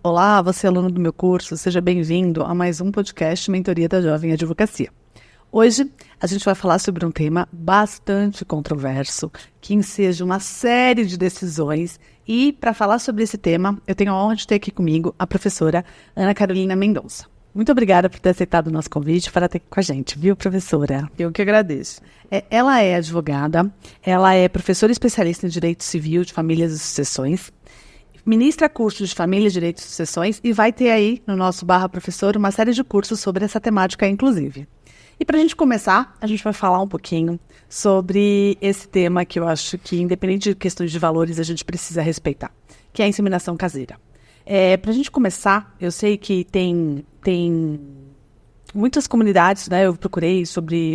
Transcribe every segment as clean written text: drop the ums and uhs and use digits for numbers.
Olá, você é aluno do meu curso, seja bem-vindo a mais um podcast Mentoria da Jovem Advocacia. Hoje a gente vai falar sobre um tema bastante controverso, que enseja uma série de decisões e para falar sobre esse tema eu tenho a honra de ter aqui comigo a professora Ana Carolina Mendonça. Muito obrigada por ter aceitado o nosso convite para estar aqui com a gente, viu, professora? Eu que agradeço. Ela é advogada, ela é professora especialista em Direito Civil de Famílias e Sucessões, ministra cursos de Família, Direito e Sucessões e vai ter aí no nosso /professor uma série de cursos sobre essa temática, inclusive. E para a gente começar, a gente vai falar um pouquinho sobre esse tema que eu acho que, independente de questões de valores, a gente precisa respeitar, que é a inseminação caseira. Para a gente começar, eu sei que tem muitas comunidades, né? Eu procurei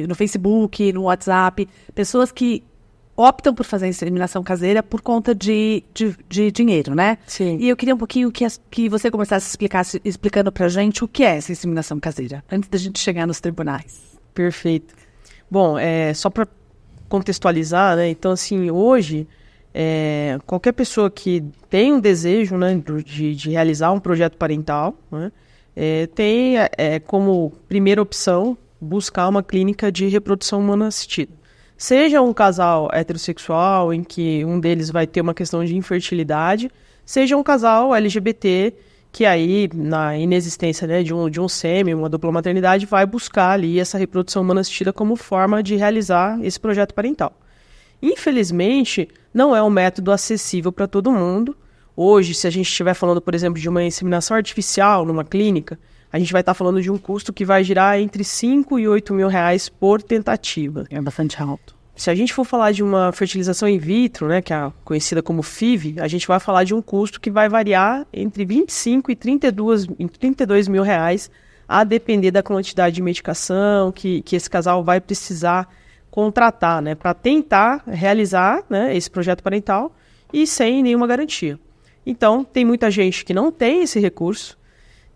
no Facebook, no WhatsApp, pessoas que optam por fazer a inseminação caseira por conta de dinheiro, né? Sim. E eu queria um pouquinho que você começasse explicando pra gente o que é essa inseminação caseira, antes da gente chegar nos tribunais. Perfeito. Bom, só para contextualizar, né? Então, assim, hoje, qualquer pessoa que tem um desejo, né, de realizar um projeto parental, né, tem como primeira opção buscar uma clínica de reprodução humana assistida. Seja um casal heterossexual, em que um deles vai ter uma questão de infertilidade, seja um casal LGBT, que aí, na inexistência, né, de um sêmen, uma dupla maternidade, vai buscar ali essa reprodução humana assistida como forma de realizar esse projeto parental. Infelizmente, não é um método acessível para todo mundo. Hoje, se a gente estiver falando, por exemplo, de uma inseminação artificial numa clínica, a gente vai estar falando de um custo que vai girar entre 5 e 8 mil reais por tentativa. É bastante alto. Se a gente for falar de uma fertilização in vitro, né, que é conhecida como FIV, a gente vai falar de um custo que vai variar entre 25 e 32 mil reais, a depender da quantidade de medicação que esse casal vai precisar contratar, né, para tentar realizar, né, esse projeto parental e sem nenhuma garantia. Então, tem muita gente que não tem esse recurso.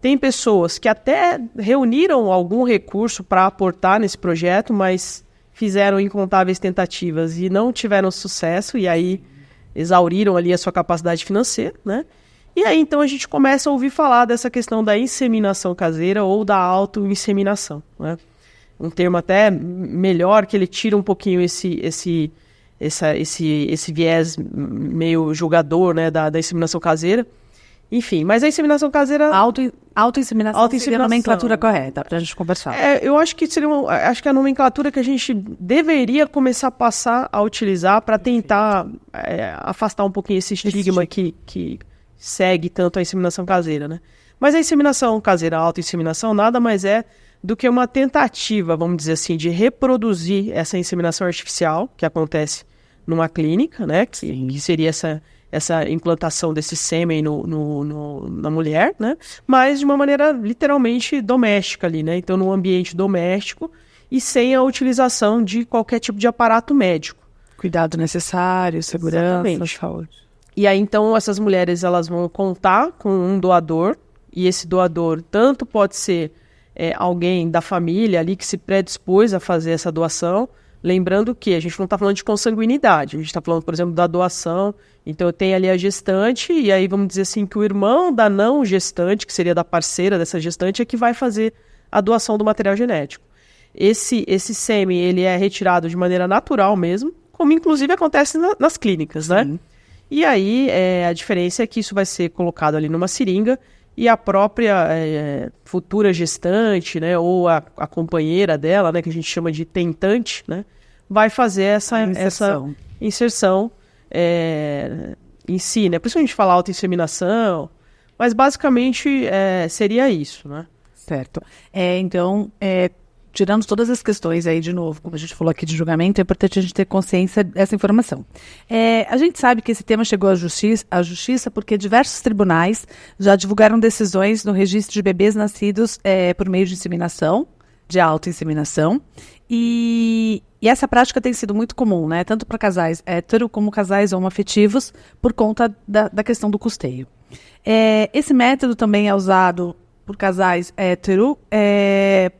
Tem pessoas que até reuniram algum recurso para aportar nesse projeto, mas fizeram incontáveis tentativas e não tiveram sucesso, e aí exauriram ali a sua capacidade financeira, né? E aí, então, a gente começa a ouvir falar dessa questão da inseminação caseira ou da autoinseminação, né? Um termo até melhor, que ele tira um pouquinho esse viés meio julgador, né, da inseminação caseira. Enfim, mas a inseminação caseira... Autoinseminação seria a nomenclatura correta, para a gente conversar. Eu acho que acho que é a nomenclatura que a gente deveria começar a passar a utilizar para tentar afastar um pouquinho esse estigma que segue tanto a inseminação caseira, né? Mas a inseminação caseira, a autoinseminação, nada mais é do que uma tentativa, vamos dizer assim, de reproduzir essa inseminação artificial que acontece numa clínica, né? Que seria essa implantação desse sêmen na mulher, né? Mas de uma maneira literalmente doméstica ali, né? Então, num ambiente doméstico e sem a utilização de qualquer tipo de aparato médico. Cuidado necessário, segurança, saúde. E aí, então, essas mulheres, elas vão contar com um doador, e esse doador tanto pode ser alguém da família ali que se predispôs a fazer essa doação. Lembrando que a gente não está falando de consanguinidade, a gente está falando, por exemplo, da doação. Então, eu tenho ali a gestante, e aí vamos dizer assim que o irmão da não gestante, que seria da parceira dessa gestante, é que vai fazer a doação do material genético. Esse sêmen, ele é retirado de maneira natural mesmo, como inclusive acontece nas clínicas, né? Sim. E aí, a diferença é que isso vai ser colocado ali numa seringa, e a própria futura gestante, né, ou a companheira dela, né, que a gente chama de tentante, né, vai fazer essa inserção em si, né? Por isso a gente fala autoinseminação, mas basicamente seria isso, né? Certo. Então, tirando todas as questões aí, de novo, como a gente falou aqui de julgamento, é importante a gente ter consciência dessa informação. A gente sabe que esse tema chegou à justiça porque diversos tribunais já divulgaram decisões no registro de bebês nascidos por meio de inseminação, de autoinseminação, e essa prática tem sido muito comum, né? Tanto para casais hétero como casais homoafetivos, por conta da questão do custeio. Esse método também é usado por casais hétero,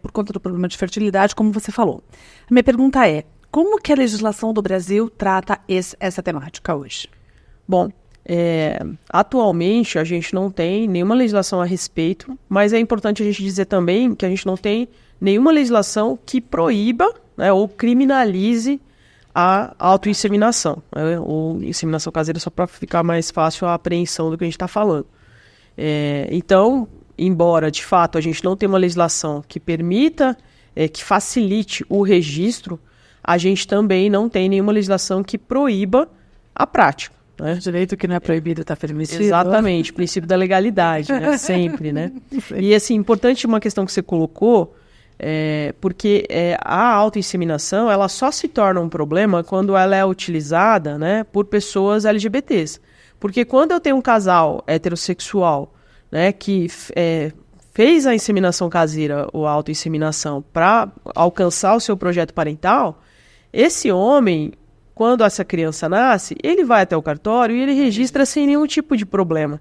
por conta do problema de fertilidade, como você falou. A minha pergunta é, como que a legislação do Brasil trata essa temática hoje? Bom, Atualmente, a gente não tem nenhuma legislação a respeito, mas é importante a gente dizer também que a gente não tem nenhuma legislação que proíba, né, ou criminalize a autoinseminação, né, ou inseminação caseira, só para ficar mais fácil a apreensão do que a gente está falando. Então, embora, de fato, a gente não tenha uma legislação que permita, que facilite o registro, a gente também não tem nenhuma legislação que proíba a prática. Né? Direito que não é proibido está permitido. Exatamente, o princípio da legalidade, né? Sempre, né? E, assim, importante uma questão que você colocou, porque a autoinseminação, ela só se torna um problema quando ela é utilizada, né, por pessoas LGBTs. Porque quando eu tenho um casal heterossexual, né, que fez a inseminação caseira ou a autoinseminação para alcançar o seu projeto parental, esse homem, quando essa criança nasce, ele vai até o cartório e ele registra sem nenhum tipo de problema.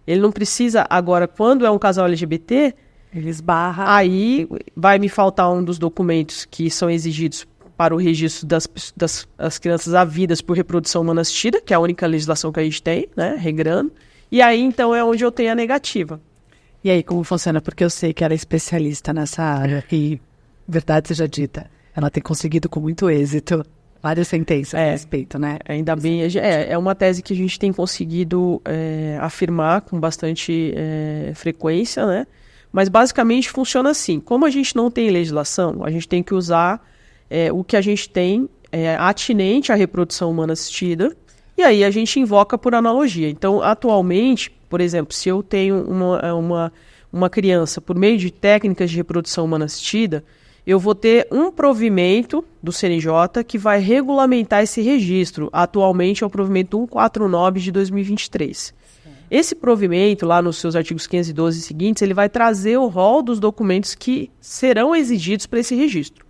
Ele não precisa, agora, quando é um casal LGBT, ele esbarra. Aí vai me faltar um dos documentos que são exigidos para o registro das crianças havidas por reprodução humana assistida, que é a única legislação que a gente tem, né, regrando. E aí, então, é onde eu tenho a negativa. E aí, como funciona? Porque eu sei que ela é especialista nessa área e, verdade seja dita, ela tem conseguido com muito êxito várias sentenças a respeito, né? Ainda bem, é uma tese que a gente tem conseguido afirmar com bastante frequência, né? Mas basicamente funciona assim, como a gente não tem legislação, a gente tem que usar o que a gente tem atinente à reprodução humana assistida, e aí a gente invoca por analogia. Então, atualmente, por exemplo, se eu tenho uma criança por meio de técnicas de reprodução humana assistida, eu vou ter um provimento do CNJ que vai regulamentar esse registro. Atualmente é o provimento 149 de 2023. Esse provimento, lá nos seus artigos 512 e seguintes, ele vai trazer o rol dos documentos que serão exigidos para esse registro.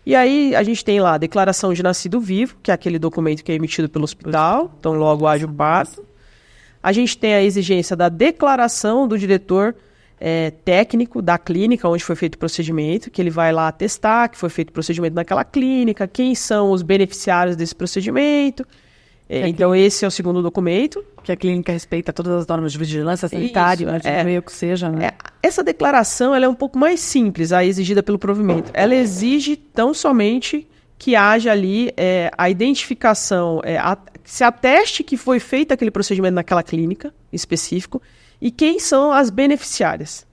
E aí a gente tem lá a declaração de nascido vivo, que é aquele documento que é emitido pelo hospital, então logo age o parto. A gente tem a exigência da declaração do diretor técnico da clínica onde foi feito o procedimento, que ele vai lá atestar que foi feito o procedimento naquela clínica, quem são os beneficiários desse procedimento. Então esse é o segundo documento. Que a clínica respeita todas as normas de vigilância sanitária, meio que seja, né? Essa declaração ela é um pouco mais simples, a exigida pelo provimento. Ela exige tão somente que haja ali a identificação, se ateste que foi feito aquele procedimento naquela clínica específico e quem são as beneficiárias.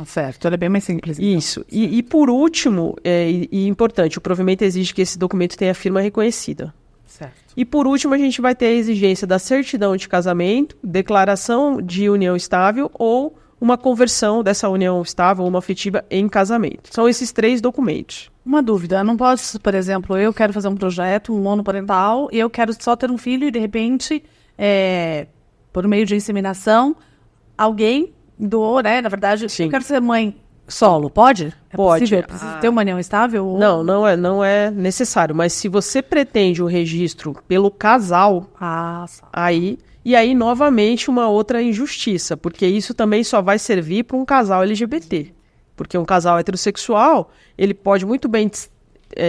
Certo, ela é bem mais simples. Então. Isso. E por último, e importante, o provimento exige que esse documento tenha firma reconhecida. Certo. E por último, a gente vai ter a exigência da certidão de casamento, declaração de união estável ou uma conversão dessa união estável ou uma afetiva em casamento. São esses 3 documentos. Uma dúvida, eu não posso, por exemplo, eu quero fazer um projeto, um monoparental, e eu quero só ter um filho e de repente, por meio de inseminação, alguém doou, né? Na verdade, Sim. Eu quero ser mãe solo, pode? Pode. Possível? Precisa ter uma união estável? Ou... Não é necessário, mas se você pretende o registro pelo casal, aí novamente uma outra injustiça, porque isso também só vai servir para um casal LGBT, porque um casal heterossexual, ele pode muito bem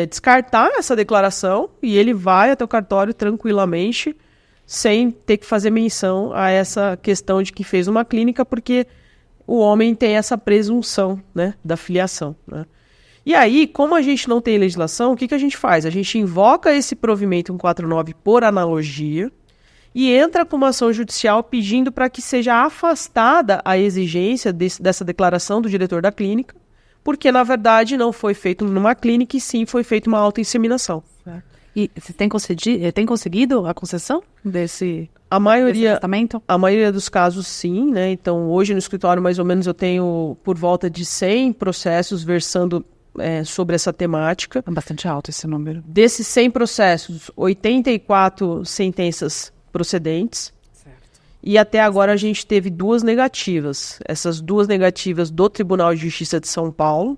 descartar essa declaração e ele vai até o cartório tranquilamente, sem ter que fazer menção a essa questão de que fez uma clínica, porque o homem tem essa presunção, né, da filiação, né? E aí, como a gente não tem legislação, o que a gente faz? A gente invoca esse provimento 149 por analogia e entra com uma ação judicial pedindo para que seja afastada a exigência dessa declaração do diretor da clínica, porque, na verdade, não foi feito numa clínica e sim foi feita uma autoinseminação. E você tem conseguido a concessão desse A maioria dos casos, sim, né? Então, hoje no escritório, mais ou menos, eu tenho por volta de 100 processos versando sobre essa temática. É bastante alto esse número. Desses 100 processos, 84 sentenças procedentes. Certo. E até agora a gente teve 2 negativas. Essas 2 negativas do Tribunal de Justiça de São Paulo.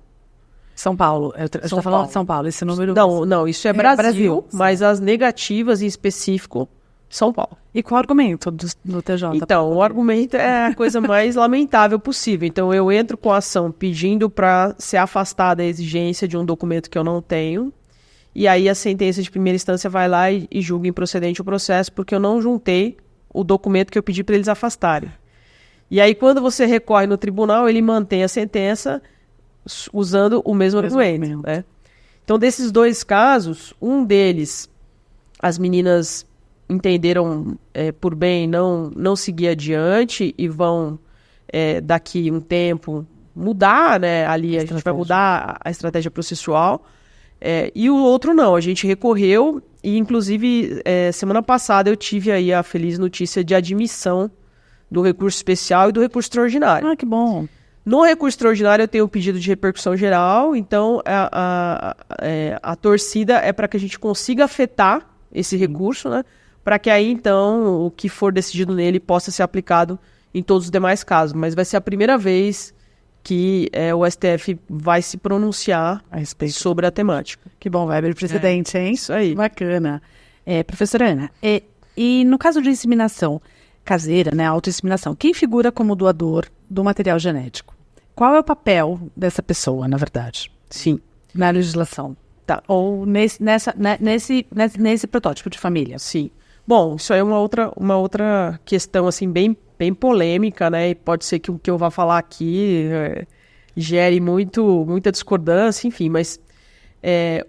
São Paulo, você está falando de São Paulo, esse número... Não, isso é Brasil, mas as negativas em específico, São Paulo. E qual o argumento do TJ? Então, o argumento é a coisa mais lamentável possível. Então, eu entro com a ação pedindo para ser afastada a exigência de um documento que eu não tenho, e aí a sentença de primeira instância vai lá e julga improcedente o processo, porque eu não juntei o documento que eu pedi para eles afastarem. E aí, quando você recorre no tribunal, ele mantém a sentença usando o mesmo argumento, né? Então, desses 2 casos, um deles, as meninas entenderam por bem não seguir adiante e vão, daqui um tempo, mudar, né? Ali a gente vai mudar a estratégia processual. E o outro não, a gente recorreu e, inclusive, semana passada eu tive aí a feliz notícia de admissão do recurso especial e do recurso extraordinário. Ah, que bom. No recurso extraordinário eu tenho um pedido de repercussão geral, então a torcida é para que a gente consiga afetar esse recurso, né? Para que aí, então, o que for decidido nele possa ser aplicado em todos os demais casos. Mas vai ser a primeira vez que o STF vai se pronunciar a respeito sobre a temática. Que bom, vai abrir precedente, hein? Isso aí. Bacana. Professora Ana, e no caso de inseminação caseira, né, autoinseminação, quem figura como doador do material genético? Qual é o papel dessa pessoa, na verdade? Sim. Na legislação? Tá. Ou nesse protótipo de família? Sim. Bom, isso aí é uma outra questão, assim, bem polêmica, né? E pode ser que o que eu vá falar aqui gere muita discordância, enfim, mas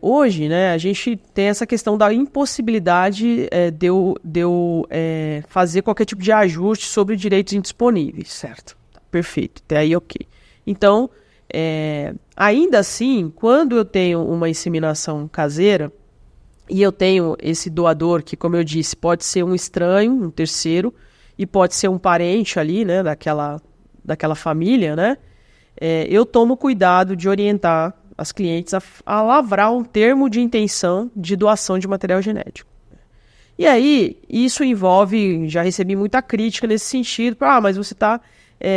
hoje, né, a gente tem essa questão da impossibilidade de eu fazer qualquer tipo de ajuste sobre direitos indisponíveis. Certo. Perfeito, até aí ok. Então, ainda assim, quando eu tenho uma inseminação caseira e eu tenho esse doador que, como eu disse, pode ser um estranho, um terceiro, e pode ser um parente ali, né, daquela família, né, eu tomo cuidado de orientar as clientes a lavrar um termo de intenção de doação de material genético. E aí, isso envolve, já recebi muita crítica nesse sentido, mas você está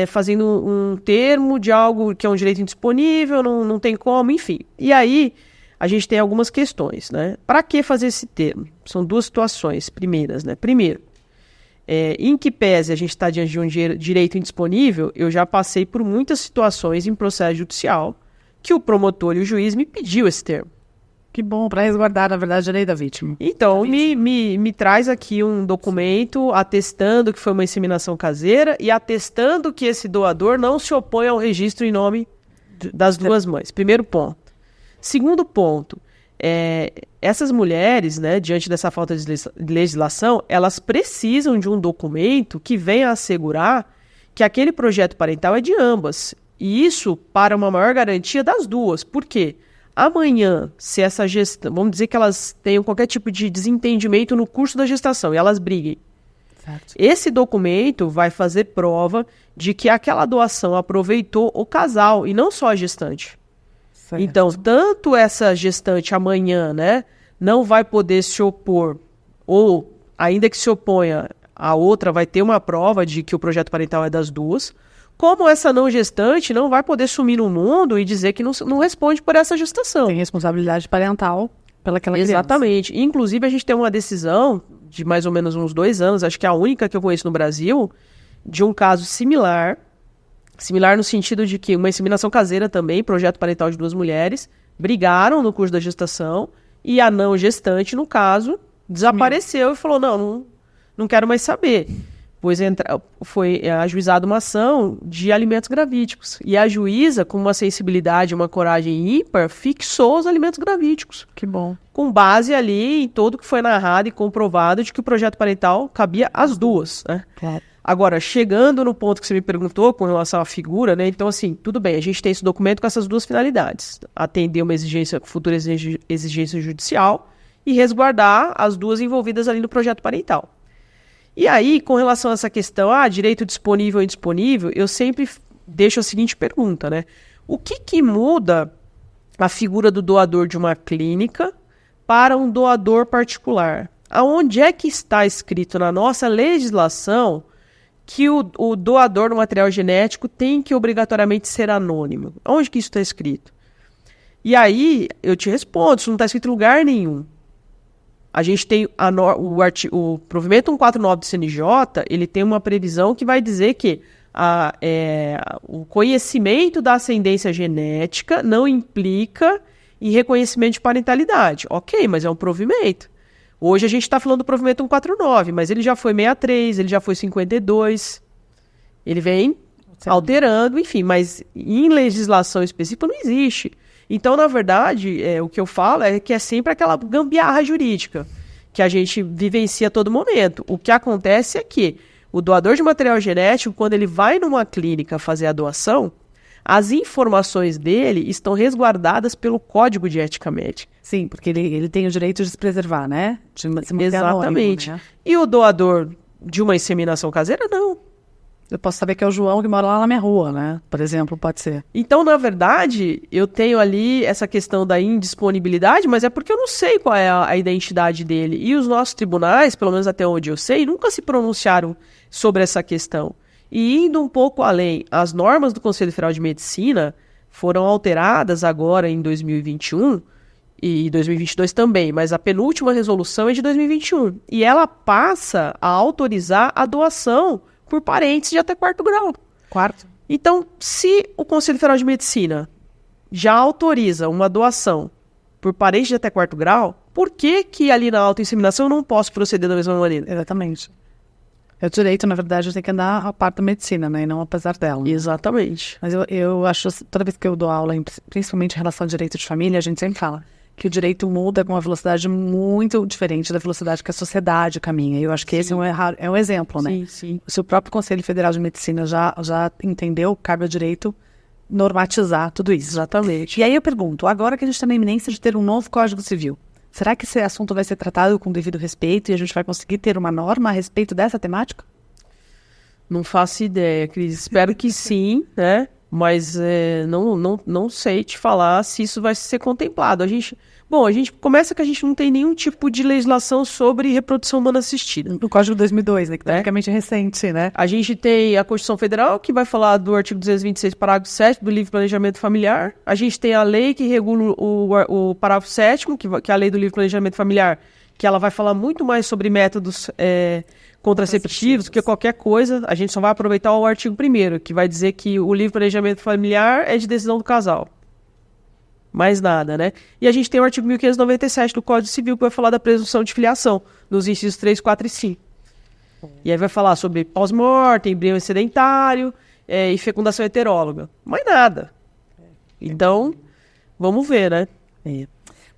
fazendo um termo de algo que é um direito indisponível, não tem como, enfim. E aí, a gente tem algumas questões, né? Para que fazer esse termo? São 2 situações primeiras, né? Primeiro, em que pese a gente está diante de um direito indisponível, eu já passei por muitas situações em processo judicial que o promotor e o juiz me pediu esse termo. Que bom, para resguardar, na verdade, a direito da vítima. Então, me traz aqui um documento atestando que foi uma inseminação caseira e atestando que esse doador não se opõe ao registro em nome das 2 mães. Primeiro ponto. Segundo ponto, essas mulheres, né, diante dessa falta de legislação, elas precisam de um documento que venha assegurar que aquele projeto parental é de ambas. E isso para uma maior garantia das 2. Por quê? Amanhã, se essa gestão, vamos dizer que elas tenham qualquer tipo de desentendimento no curso da gestação e elas briguem. Certo. Esse documento vai fazer prova de que aquela doação aproveitou o casal e não só a gestante. Certo. Então, tanto essa gestante amanhã, né, não vai poder se opor, ou ainda que se oponha, a outra vai ter uma prova de que o projeto parental é das 2, como essa não gestante não vai poder sumir no mundo e dizer que não responde por essa gestação. Tem responsabilidade parental pelaquela criança. Exatamente. Inclusive, a gente tem uma decisão de mais ou menos uns 2 anos, acho que é a única que eu conheço no Brasil, de um caso similar no sentido de que uma inseminação caseira também, projeto parental de 2 mulheres, brigaram no curso da gestação e a não gestante, no caso, desapareceu e falou, não quero mais saber. Pois foi ajuizada uma ação de alimentos gravídicos. E a juíza, com uma sensibilidade, uma coragem ímpar, fixou os alimentos gravídicos. Que bom. Com base ali em tudo que foi narrado e comprovado de que o projeto parental cabia às 2, né? Claro. Agora, chegando no ponto que você me perguntou com relação à figura, né? Então, assim, tudo bem, a gente tem esse documento com essas 2 finalidades. Atender uma futura exigência judicial e resguardar as 2 envolvidas ali no projeto parental. E aí, com relação a essa questão, direito disponível ou indisponível, eu sempre deixo a seguinte pergunta, né? O que muda a figura do doador de uma clínica para um doador particular? Aonde é que está escrito na nossa legislação que o doador do material genético tem que obrigatoriamente ser anônimo? Onde que isso está escrito? E aí, eu te respondo, isso não está escrito em lugar nenhum. A gente tem o provimento 149 do CNJ, ele tem uma previsão que vai dizer que o conhecimento da ascendência genética não implica em reconhecimento de parentalidade. Ok, mas é um provimento. Hoje a gente está falando do provimento 149, mas ele já foi 63, ele já foi 52. Ele vem alterando, enfim, mas em legislação específica não existe. Então, na verdade, o que eu falo é que é sempre aquela gambiarra jurídica que a gente vivencia a todo momento. O que acontece é que o doador de material genético, quando ele vai numa clínica fazer a doação, as informações dele estão resguardadas pelo Código de Ética Médica. Sim, porque ele tem o direito de se preservar, né? De se manter Exatamente. anônimo, né? E o doador de uma inseminação caseira, não. Eu posso saber que é o João que mora lá na minha rua, né? Por exemplo, pode ser. Então, na verdade, eu tenho ali essa questão da indisponibilidade, mas é porque eu não sei qual é a identidade dele. E os nossos tribunais, pelo menos até onde eu sei, nunca se pronunciaram sobre essa questão. E indo um pouco além, as normas do Conselho Federal de Medicina foram alteradas agora em 2021 e 2022 também, mas a penúltima resolução é de 2021. E ela passa a autorizar a doação por parentes de até 4º grau. Então, se o Conselho Federal de Medicina já autoriza uma doação por parentes de até 4º grau, por que ali na autoinseminação eu não posso proceder da mesma maneira? Exatamente. É o direito, na verdade, tem que andar a parte da medicina, né? E não apesar dela. Né? Exatamente. Mas eu acho, toda vez que eu dou aula, principalmente em relação ao direito de família, a gente sempre fala que o direito muda com uma velocidade muito diferente da velocidade que a sociedade caminha. E eu acho que esse é um exemplo, né? Sim. Se o próprio Conselho Federal de Medicina já entendeu, cabe ao direito normatizar tudo isso. Exatamente. E aí eu pergunto, agora que a gente está na iminência de ter um novo Código Civil, será que esse assunto vai ser tratado com devido respeito e a gente vai conseguir ter uma norma a respeito dessa temática? Não faço ideia, Cris. Espero que sim, né? Mas não sei te falar se isso vai ser contemplado. A gente começa que a gente não tem nenhum tipo de legislação sobre reprodução humana assistida. No Código de 2002, né? Que tecnicamente é recente, né? A gente tem a Constituição Federal, que vai falar do artigo 226, parágrafo 7º do Livre Planejamento Familiar. A gente tem a lei que regula o parágrafo 7º, que é a lei do Livre Planejamento Familiar, que ela vai falar muito mais sobre métodos contraceptivos do que qualquer coisa. A gente só vai aproveitar o artigo 1º, que vai dizer que o livre planejamento familiar é de decisão do casal. Mais nada, né? E a gente tem o artigo 1597 do Código Civil, que vai falar da presunção de filiação, nos incisos 3, 4 e 5. E aí vai falar sobre pós-morte, embrião excedentário e fecundação heteróloga. Mais nada. Então, vamos ver, né?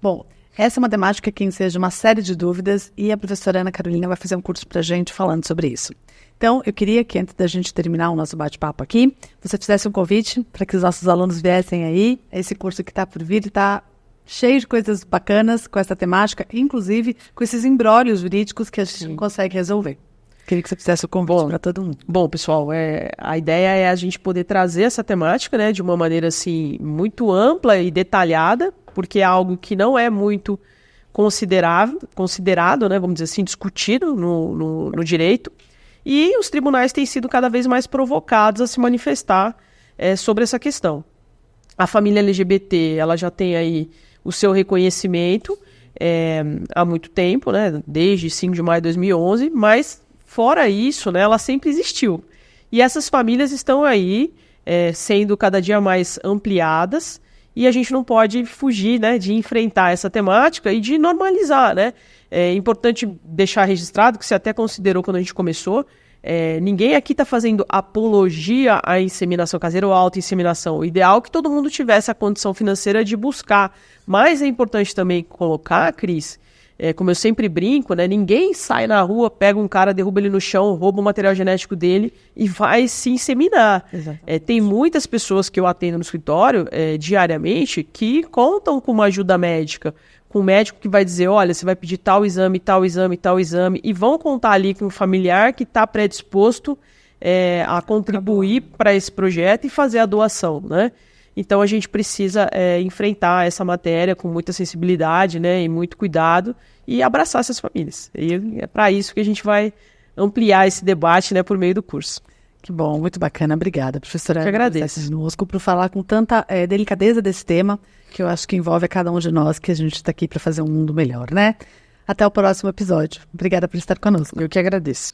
Bom, essa é uma temática que enseja uma série de dúvidas e a professora Ana Carolina vai fazer um curso para a gente falando sobre isso. Então, eu queria que antes da gente terminar o nosso bate-papo aqui, você fizesse um convite para que os nossos alunos viessem aí. Esse curso que está por vir está cheio de coisas bacanas com essa temática, inclusive com esses imbróglios jurídicos que a gente não consegue resolver. Queria que você fizesse o convite para todo mundo. Bom, pessoal, a ideia é a gente poder trazer essa temática, né, de uma maneira assim muito ampla e detalhada, porque é algo que não é muito considerado, né, vamos dizer assim, discutido no direito. E os tribunais têm sido cada vez mais provocados a se manifestar sobre essa questão. A família LGBT, ela já tem aí o seu reconhecimento há muito tempo, né, desde 5 de maio de 2011, mas fora isso, né, ela sempre existiu. E essas famílias estão aí sendo cada dia mais ampliadas e a gente não pode fugir, né, de enfrentar essa temática e de normalizar, né? É importante deixar registrado que você até considerou quando a gente começou, ninguém aqui está fazendo apologia à inseminação caseira ou à autoinseminação. O ideal é que todo mundo tivesse a condição financeira de buscar. Mas é importante também colocar, Cris, como eu sempre brinco, né, ninguém sai na rua, pega um cara, derruba ele no chão, rouba o material genético dele e vai se inseminar. Tem muitas pessoas que eu atendo no escritório diariamente que contam com uma ajuda médica, com um médico que vai dizer, olha, você vai pedir tal exame, tal exame, tal exame, e vão contar ali com um familiar que está predisposto a contribuir para esse projeto e fazer a doação, né? Então a gente precisa enfrentar essa matéria com muita sensibilidade, né, e muito cuidado e abraçar essas famílias. E é para isso que a gente vai ampliar esse debate, né, por meio do curso. Que bom, muito bacana. Obrigada, professora. Eu que agradeço. Por falar com tanta delicadeza desse tema, que eu acho que envolve a cada um de nós, que a gente está aqui para fazer um mundo melhor, né? Até o próximo episódio. Obrigada por estar conosco. Eu que agradeço.